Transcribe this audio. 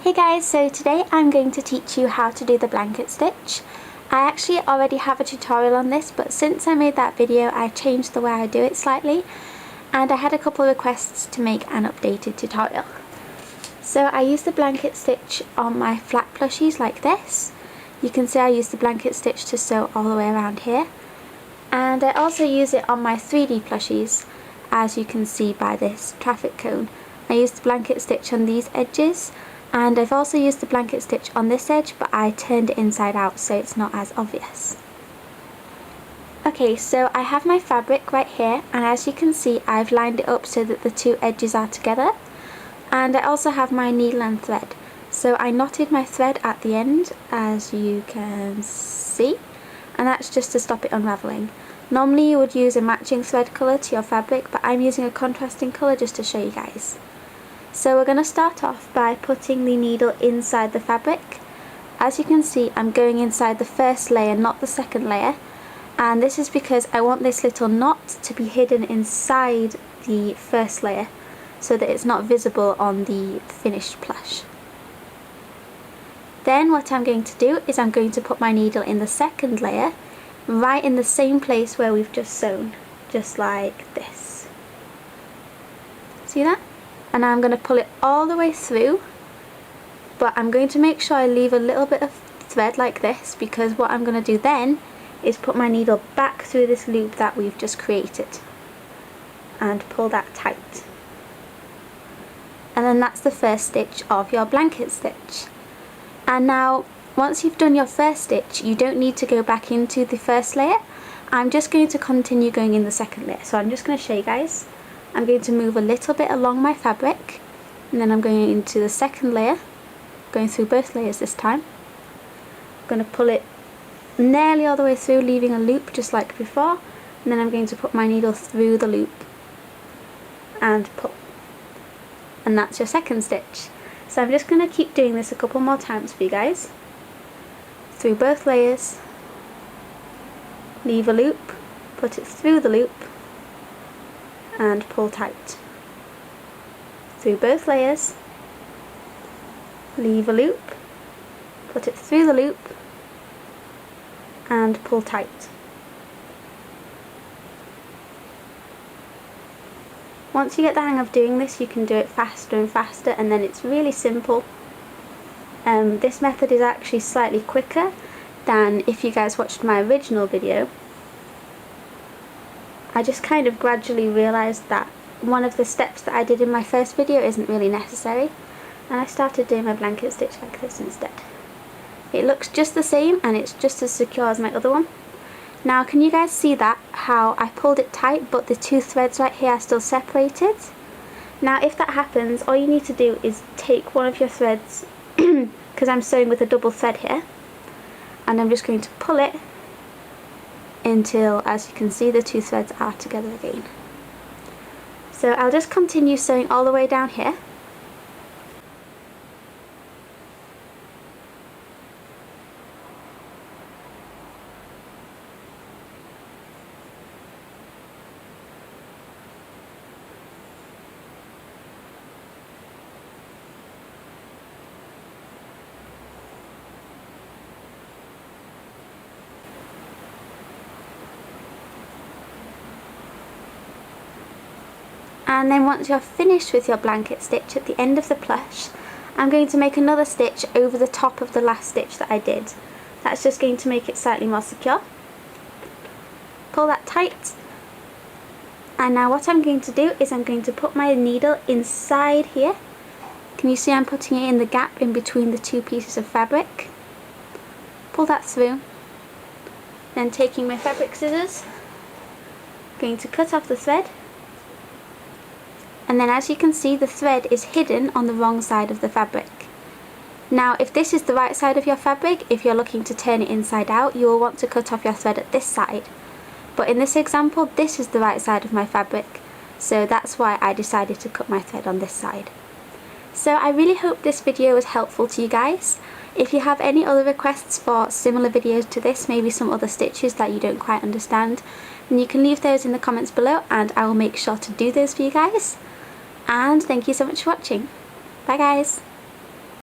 Hey guys, so today I'm going to teach you how to do the blanket stitch. I actually already have a tutorial on this, but since I made that video I changed the way I do it slightly, and I had a couple of requests to make an updated tutorial. So I use the blanket stitch on my flat plushies like this. You can see I use the blanket stitch to sew all the way around here, and I also use it on my 3D plushies, as you can see by this traffic cone. I use the blanket stitch on these edges, and I've also used the blanket stitch on this edge, but I turned it inside out so it's not as obvious. Okay, so I have my fabric right here, and as you can see I've lined it up so that the two edges are together, and I also have my needle and thread. So I knotted my thread at the end, as you can see, and that's just to stop it unravelling. Normally you would use a matching thread colour to your fabric, but I'm using a contrasting colour just to show you guys. So we're going to start off by putting the needle inside the fabric. As you can see, I'm going inside the first layer, not the second layer, and this is because I want this little knot to be hidden inside the first layer so that it's not visible on the finished plush. Then what I'm going to do is I'm going to put my needle in the second layer, right in the same place where we've just sewn, just like this. See that? And I'm going to pull it all the way through, but I'm going to make sure I leave a little bit of thread like this, because what I'm going to do then is put my needle back through this loop that we've just created and pull that tight. And then that's the first stitch of your blanket stitch. And now once you've done your first stitch, you don't need to go back into the first layer. I'm just going to continue going in the second layer, so I'm just going to show you guys. I'm going to move a little bit along my fabric, and then I'm going into the second layer, going through both layers this time. I'm going to pull it nearly all the way through, leaving a loop just like before, and then I'm going to put my needle through the loop and pull. And that's your second stitch. So I'm just going to keep doing this a couple more times for you guys. Through both layers, leave a loop, put it through the loop, and pull tight. Through both layers, leave a loop, put it through the loop, and pull tight. Once you get the hang of doing this, you can do it faster and faster, and then it's really simple. This method is actually slightly quicker than if you guys watched my original video. I just kind of gradually realised that one of the steps that I did in my first video isn't really necessary, and I started doing my blanket stitch like this instead. It looks just the same and it's just as secure as my other one. Now can you guys see that, how I pulled it tight but the two threads right here are still separated? Now if that happens, all you need to do is take one of your threads, because I'm sewing with a double thread here, and I'm just going to pull it until, as you can see, the two threads are together again. So I'll just continue sewing all the way down here. And then once you're finished with your blanket stitch at the end of the plush, I'm going to make another stitch over the top of the last stitch that I did. That's just going to make it slightly more secure. Pull that tight. And now what I'm going to do is I'm going to put my needle inside here. Can you see I'm putting it in the gap in between the two pieces of fabric? Pull that through. Then taking my fabric scissors, I'm going to cut off the thread. And then as you can see, the thread is hidden on the wrong side of the fabric. Now if this is the right side of your fabric, if you're looking to turn it inside out, you will want to cut off your thread at this side. But in this example, this is the right side of my fabric, so that's why I decided to cut my thread on this side. So I really hope this video was helpful to you guys. If you have any other requests for similar videos to this, maybe some other stitches that you don't quite understand, then you can leave those in the comments below and I will make sure to do those for you guys. And thank you so much for watching. Bye guys!